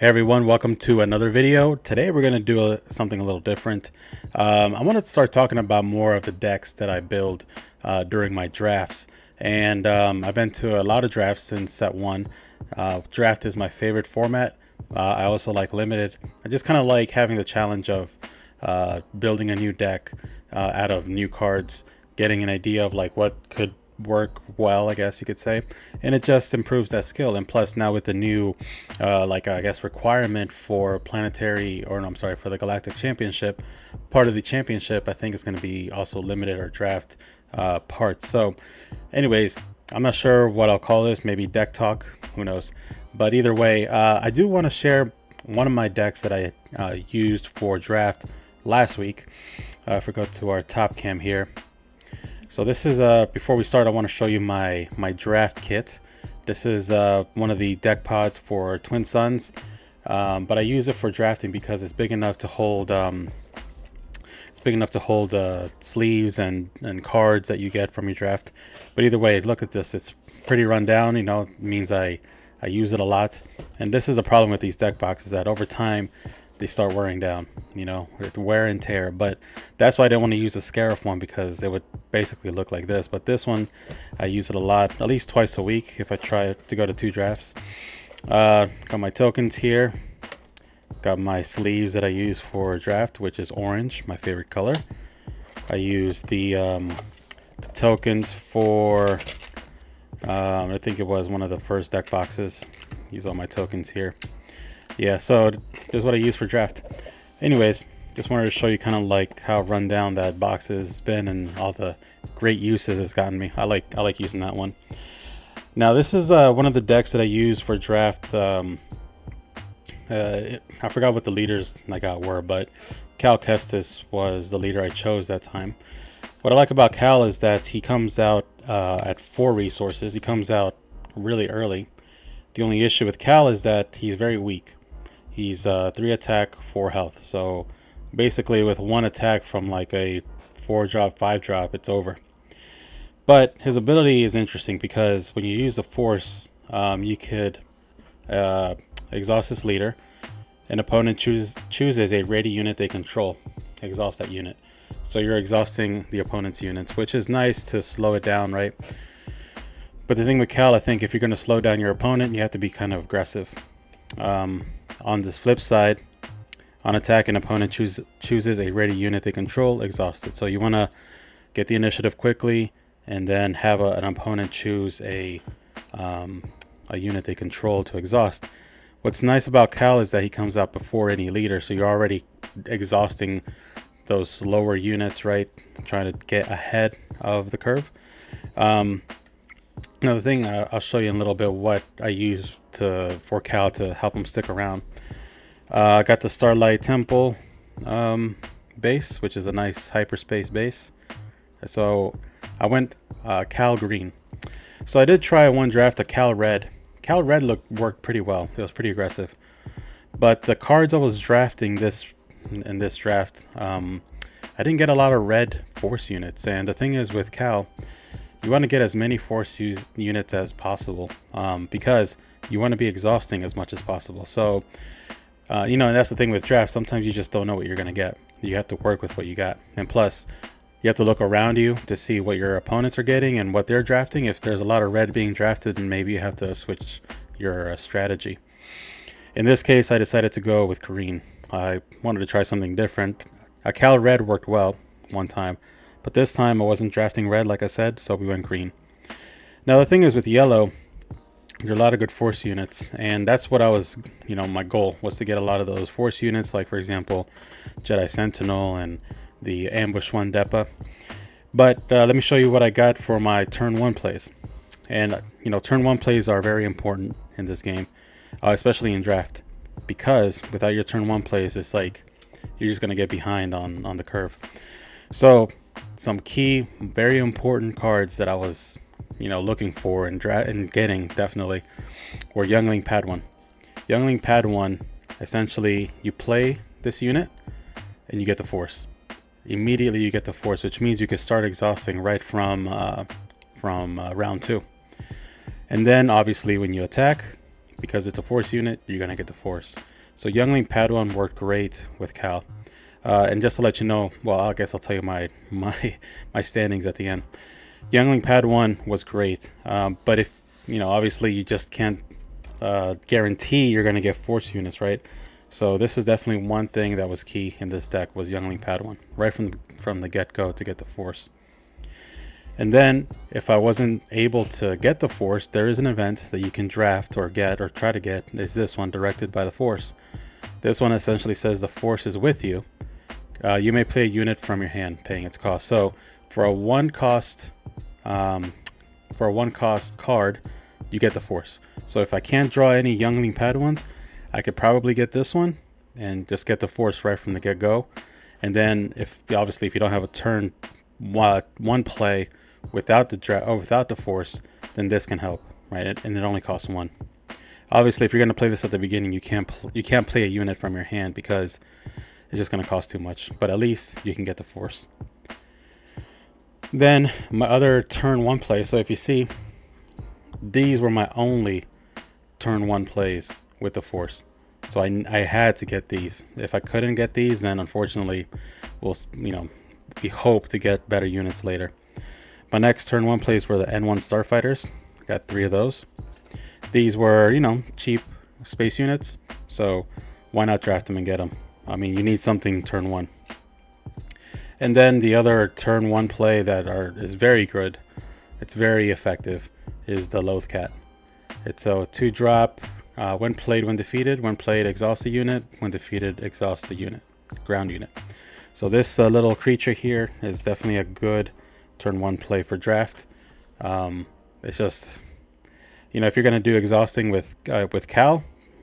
Hey everyone, welcome to another video. Today we're going to do something a little different. I want to start talking about more of the decks that I build during my drafts. And I've been to a lot of drafts since set one. Draft is my favorite format. I also like limited. I just kind of like having the challenge of building a new deck out of new cards, getting an idea of like what could work well, I guess you could say, and it just improves that skill. And plus now with the new I guess requirement for planetary, or no, I'm sorry, for the galactic championship, part of the championship I think is going to be also limited or draft parts. So anyways, I'm not sure what I'll call this, maybe deck talk, who knows. But either way, I do want to share one of my decks that I used for draft last week. If we go to our top cam here, so this is before we start, I want to show you my draft kit. This is one of the deck pods for Twin Suns, but I use it for drafting because it's big enough to hold sleeves and cards that you get from your draft. But either way, look at this, it's pretty run down, you know, it means I use it a lot. And this is a problem with these deck boxes, that over time they start wearing down, you know, with wear and tear. But that's why I didn't want to use the Scarif one, because it would basically look like this. But this one, I use it a lot, at least twice a week if I try to go to 2 drafts. Got my tokens here, got my sleeves that I use for draft, which is orange, my favorite color. I use the tokens for I think it was one of the first deck boxes. Use all my tokens here. Yeah, so this is what I use for draft. Anyways, just wanted to show you kind of like how run down that box has been and all the great uses it's gotten me. I like using that one. Now this is one of the decks that I use for draft. I forgot what the leaders I got were, but Cal Kestis was the leader I chose that time. What I like about Cal is that he comes out at 4 resources. He comes out really early. The only issue with Cal is that he's very weak. He's 3 attack, 4 health. So basically with 1 attack from like a 4 drop, 5 drop, it's over. But his ability is interesting because when you use the force, you could exhaust this leader. An opponent chooses a ready unit they control. Exhaust that unit. So you're exhausting the opponent's units, which is nice to slow it down, right? But the thing with Cal, I think if you're going to slow down your opponent, you have to be kind of aggressive. On this flip side, on attack, an opponent chooses a ready unit they control, exhaust it. So you want to get the initiative quickly and then have an opponent choose a unit they control to exhaust. What's nice about Cal is that he comes out before any leader, so you're already exhausting those lower units, right? Trying to get ahead of the curve. Another thing, I'll show you in a little bit what I use for Cal to help him stick around. I got the Starlight Temple base, which is a nice hyperspace base. So I went Cal Green. So I did try one draft a Cal Red. Cal Red worked pretty well. It was pretty aggressive. But the cards I was drafting in this draft, I didn't get a lot of red force units. And the thing is with Cal, you want to get as many force units as possible, because you want to be exhausting as much as possible. So, you know, and that's the thing with drafts. Sometimes you just don't know what you're going to get. You have to work with what you got. And plus, you have to look around you to see what your opponents are getting and what they're drafting. If there's a lot of red being drafted, then maybe you have to switch your strategy. In this case, I decided to go with green. I wanted to try something different. A Cal Red worked well one time, but this time I wasn't drafting red, like I said, so we went green. Now the thing is with yellow, there are a lot of good force units, and that's what I was, you know, my goal was to get a lot of those force units, like for example, Jedi Sentinel and the Ambush 1 Depa. But let me show you what I got for my turn 1 plays. And you know, turn 1 plays are very important in this game, especially in draft, because without your turn 1 plays, it's like you're just going to get behind on the curve. So some key, very important cards that I was, you know, looking for and getting definitely were Youngling Pad 1. Youngling Pad 1, essentially you play this unit and you get the force. Immediately you get the force, which means you can start exhausting right from round 2. And then obviously when you attack, because it's a Force unit, you're going to get the Force. So Youngling Padawan worked great with Cal. And just to let you know, well, I guess I'll tell you my standings at the end. Youngling Padawan was great, but if obviously you just can't guarantee you're going to get Force units, right? So this is definitely one thing that was key in this deck, was Youngling Padawan right from the get-go to get the Force. And then if I wasn't able to get the Force, there is an event that you can draft or get or try to get. Is this one, Directed by the Force. This one essentially says the Force is with you. You may play a unit from your hand, paying its cost. So for a one cost card, you get the Force. So if I can't draw any Youngling Padawans, I could probably get this one and just get the Force right from the get-go. And then if you don't have a turn one play without the Force, then this can help, right? And it only costs one. Obviously, if you're going to play this at the beginning, you can't play a unit from your hand because it's just going to cost too much. But at least you can get the Force. Then my other turn one play. So if you see, these were my only turn one plays with the Force. So I had to get these. If I couldn't get these, then unfortunately we hope to get better units later. My next turn one plays were the N1 Starfighters. Got 3 of those. These were, cheap space units, so why not draft them and get them? I mean, you need something turn one. And then the other turn one play that is very good, it's very effective, is the Loathcat. It's a 2-drop. When played, when defeated. When played, exhaust a unit. When defeated, exhaust a unit. Ground unit. So this little creature here is definitely a good turn one play for draft. It's just, if you're going to do exhausting with Cal,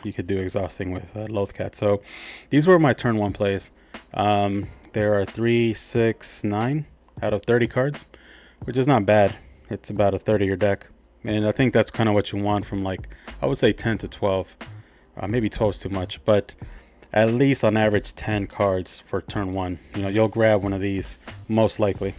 you could do exhausting with Loathcat. So these were my turn one plays. There are 3, 6, 9 out of 30 cards, which is not bad. It's about a third of your deck. And I think that's kind of what you want from, I would say 10 to 12. Maybe 12 is too much, but at least on average 10 cards for turn one. You'll grab one of these most likely.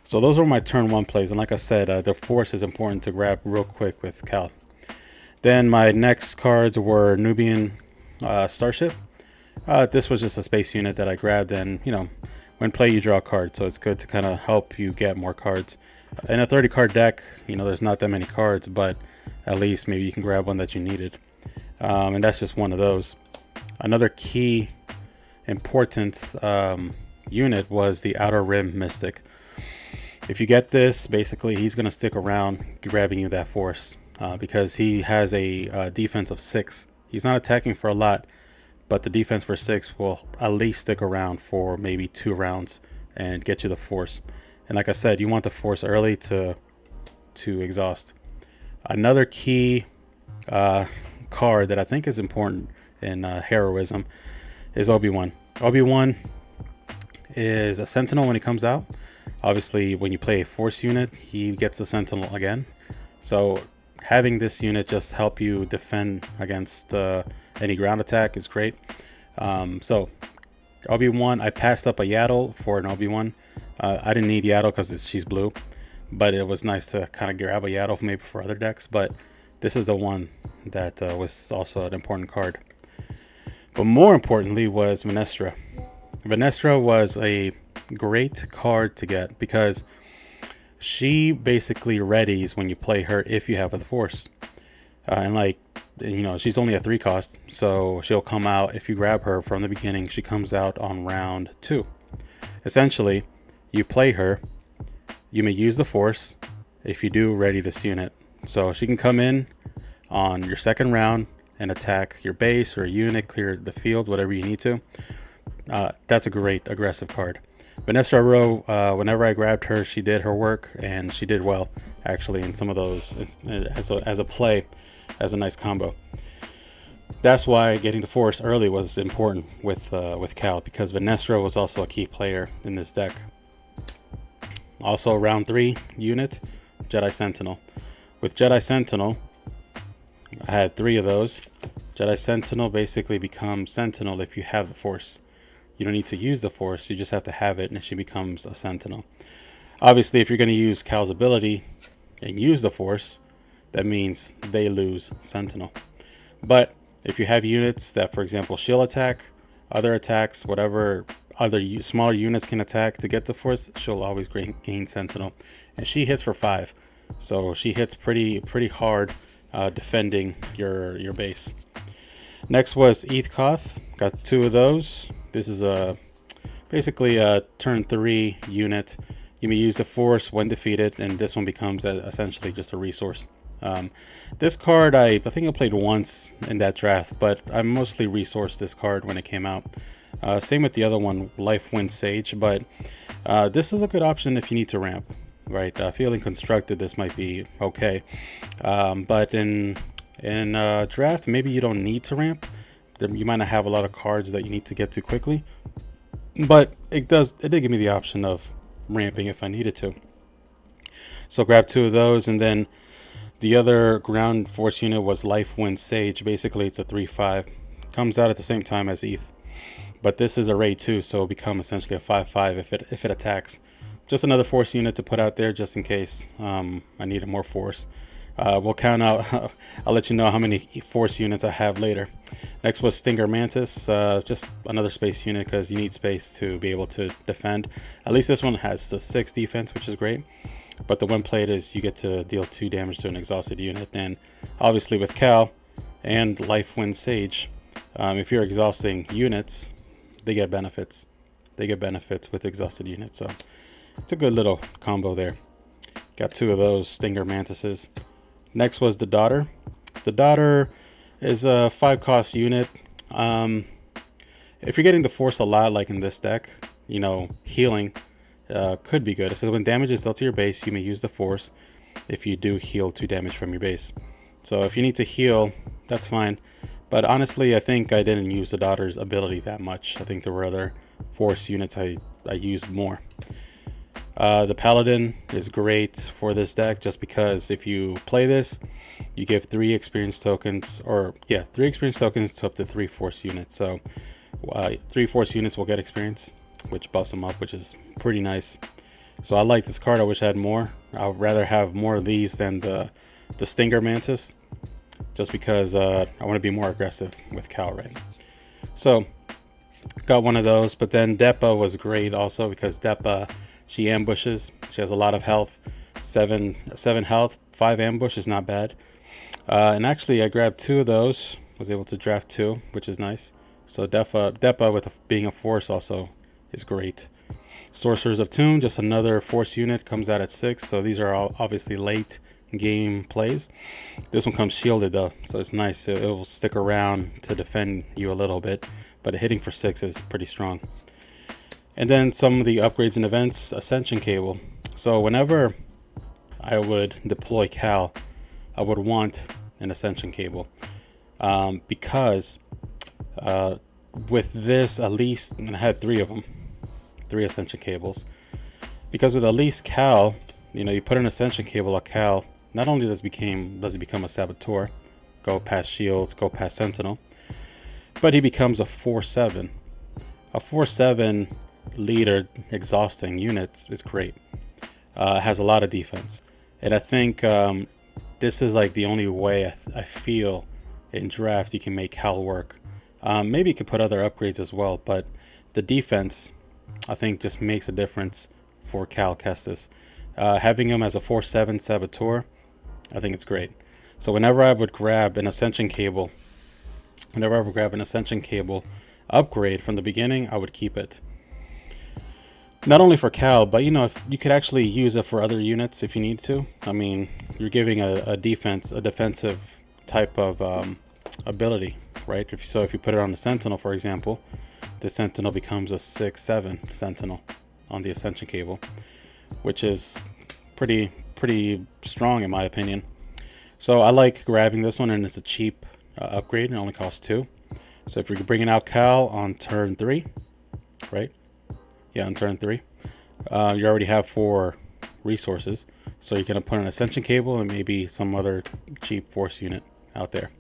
So those were my turn one plays. And like I said, the Force is important to grab real quick with Cal. Then my next cards were Nubian Starship. This was just a space unit that I grabbed, and when play you draw a card, so it's good to kind of help you get more cards. In a 30 card deck, there's not that many cards, but at least maybe you can grab one that you needed. And that's just one of those. Another key important unit was the Outer Rim Mystic. If you get this, basically he's going to stick around grabbing you that Force because he has a defense of 6. He's not attacking for a lot, but the defense for 6 will at least stick around for maybe 2 rounds and get you the Force. And like I said, you want the Force early to exhaust. Another key card that I think is important in heroism is Obi-Wan. Obi-Wan is a Sentinel when he comes out. Obviously, when you play a Force unit, he gets a Sentinel again. So having this unit just help you defend against any ground attack is great. So Obi-Wan, I passed up a Yaddle for an Obi-Wan. I didn't need Yaddle because she's blue, but it was nice to kind of grab a Yaddle maybe for other decks. But this is the one that was also an important card. But more importantly was Venestra. Venestra was a great card to get because she basically readies when you play her if you have the Force. She's only a 3 cost, so she'll come out if you grab her from the beginning. She comes out on round 2. Essentially, you play her, you may use the Force if you do ready this unit. So she can come in on your second round and attack your base or a unit, clear the field, whatever you need to. That's a great aggressive card. Vanessa Rowe, whenever I grabbed her, she did her work, and she did well, actually, in some of those as a play, as a nice combo. That's why getting the Force early was important with Cal, because Vanessa was also a key player in this deck. Also, round 3 unit, Jedi Sentinel. With Jedi Sentinel, I had 3 of those. Jedi Sentinel basically becomes Sentinel if you have the Force. You don't need to use the Force, you just have to have it, and she becomes a Sentinel. Obviously, if you're going to use Cal's ability and use the Force, that means they lose Sentinel. But if you have units that, for example, she'll attack, other attacks, whatever other smaller units can attack to get the force, she'll always gain Sentinel. And she hits for 5. So she hits pretty hard defending your base. Next was Koth. Got 2 of those. This is basically a turn 3 unit. You may use the force when defeated, and this one becomes essentially just a resource. This card I think I played once in that draft, but I mostly resourced this card when it came out. Same with the other one, Life Wind Sage, but this is a good option if you need to ramp, right? Feeling constructed, this might be okay, but in draft, maybe you don't need to ramp. You might not have a lot of cards that you need to get to quickly, but it did give me the option of ramping if I needed to. So grab 2 of those, and then the other ground force unit was Life Wind Sage. Basically, it's a 3/5. Comes out at the same time as ETH, but this is a raid too, so it'll become essentially a 5/5 if it attacks. Just another force unit to put out there just in case I needed more force. We'll count out. I'll let you know how many force units I have later. Next was Stinger Mantis, just another space unit because you need space to be able to defend. At least this one has the 6 defense, which is great. But the one played is you get to deal 2 damage to an exhausted unit. And obviously with Cal and Life Wind Sage, if you're exhausting units, they get benefits. They get benefits with exhausted units. So it's a good little combo there. Got 2 of those Stinger Mantises. Next was the Daughter. The Daughter is a 5 cost unit. If you're getting the force a lot, like in this deck, you know, healing could be good. It says when damage is dealt to your base, you may use the force if you do heal 2 damage from your base. So if you need to heal, that's fine. But honestly, I think I didn't use the Daughter's ability that much. I think there were other force units I used more. The Paladin is great for this deck just because if you play this, you give 3 experience tokens, or yeah, 3 experience tokens to up to 3 force units. So 3 force units will get experience, which buffs them up, which is pretty nice. So I like this card. I wish I had more. I would rather have more of these than the Stinger Mantis, just because I want to be more aggressive with Cal, right? So got one of those, but then Depa was great also because Depa, she ambushes. She has a lot of health, 7 health, 5 ambush is not bad. And actually I grabbed 2 of those, was able to draft 2, which is nice. So Depa with being a force also is great. Sorcerers of Tomb, just another force unit, comes out at 6. So these are all obviously late game plays. This one comes shielded though, so it's nice. It will stick around to defend you a little bit, but hitting for 6 is pretty strong. And then some of the upgrades and events, Ascension Cable. So whenever I would deploy Cal, I would want an Ascension Cable because with this, at least, and I had 3 of them, 3 Ascension Cables, because with at least Cal, you know, you put an Ascension Cable on Cal, not only does he become a Saboteur, go past shields, go past Sentinel, but he becomes a 4/7. A 4/7 leader exhausting units is great. Has a lot of defense, and I think this is like the only way I feel in draft you can make Cal work. Maybe you could put other upgrades as well, but the defense I think just makes a difference for Cal Kestis. Having him as a 4/7 Saboteur, I think it's great. So whenever I would grab an Ascension Cable, upgrade from the beginning, I would keep it. Not only for Cal, but you know, if you could actually use it for other units if you need to. I mean, you're giving a defensive type of ability, right? So if you put it on the Sentinel, for example, the Sentinel becomes a 6/7 Sentinel on the Ascension Cable, which is pretty strong in my opinion. So I like grabbing this one, and it's a cheap upgrade. It only costs 2. So if you're bringing out Cal on turn 3, right? Yeah, on turn 3, you already have 4 resources, so you're gonna put an Ascension Cable and maybe some other cheap force unit out there.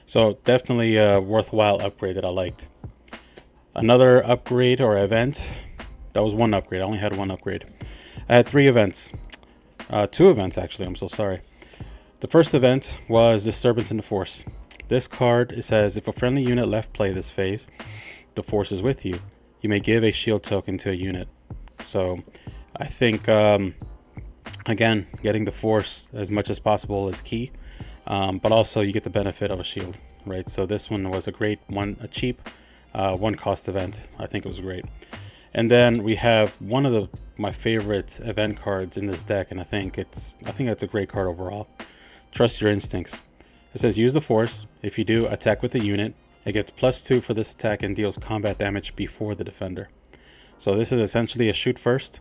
So definitely a worthwhile upgrade that I liked. Another upgrade or event, that was one upgrade. I only had one upgrade. I had 3 events, 2 events actually. I'm so sorry. The first event was Disturbance in the Force. This card, it says, if a friendly unit left play this phase, the force is with you. You may give a shield token to a unit. So I think, again, getting the force as much as possible is key. But also you get the benefit of a shield, right? So this one was a great one, a cheap one cost event. I think it was great. And then we have one of my favorite event cards in this deck, and I think that's a great card overall. Trust your instincts. It says use the force. If you do, attack with a unit. It gets +2 for this attack and deals combat damage before the defender. So this is essentially a shoot first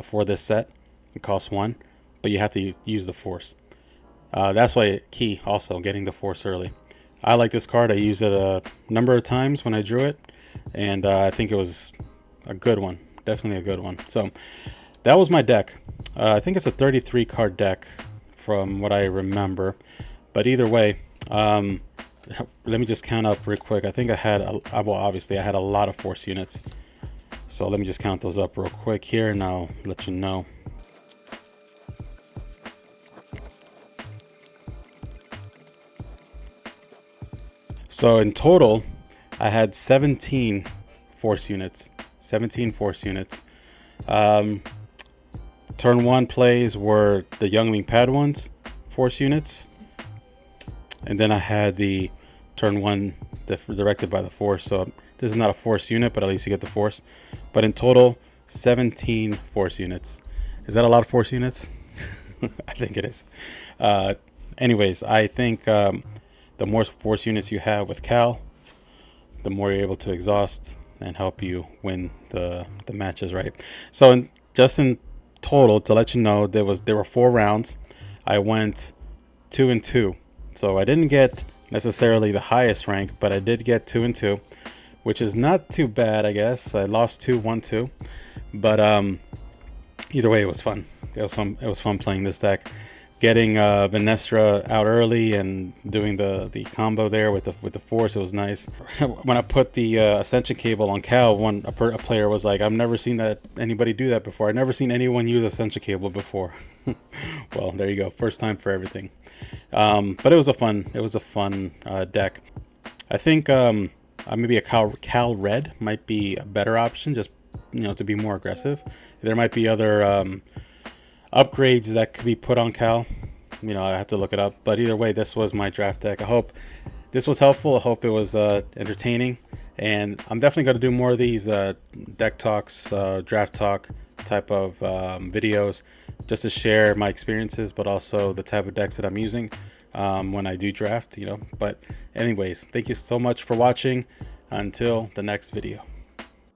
for this set. It costs 1, but you have to use the force. That's why key also getting the force early. I like this card. I used it a number of times when I drew it, and I think it was a good one. Definitely a good one. So that was my deck. I think it's a 33 card deck from what I remember, but either way, let me just count up real quick. I think I had well, obviously I had a lot of force units, so let me just count those up real quick here and I'll let you know. So in total I had 17 force units. 17 force units. Turn 1 plays were the Youngling Padawans force units, and then I had the turn 1 directed by the force. So this is not a force unit, but at least you get the force. But in total 17 force units. Is that a lot of force units? I think it is. Anyways, I think the more force units you have with Cal, the more you're able to exhaust and help you win the matches, right? So just in total, to let you know, there were 4 rounds. I went 2-2, so I didn't get necessarily the highest rank, but I did get 2-2, which is not too bad, I guess. I lost 2, won 2, but either way, it was fun. It was fun playing this deck. Getting Venestra out early and doing the combo there with the force, it was nice. When I put the Ascension cable on Cal, a player was like, "I've never seen anybody do that before. I've never seen anyone use Ascension cable before." Well, there you go. First time for everything. But it was a fun deck. I think maybe a Cal Red might be a better option, just to be more aggressive. There might be other upgrades that could be put on Cal. I have to look it up, but either way, this was my draft deck. I hope this was helpful. I hope it was entertaining, and I'm definitely going to do more of these deck talks, draft talk type of videos, just to share my experiences, but also the type of decks that I'm using when I do draft. But anyways, thank you so much for watching. Until the next video.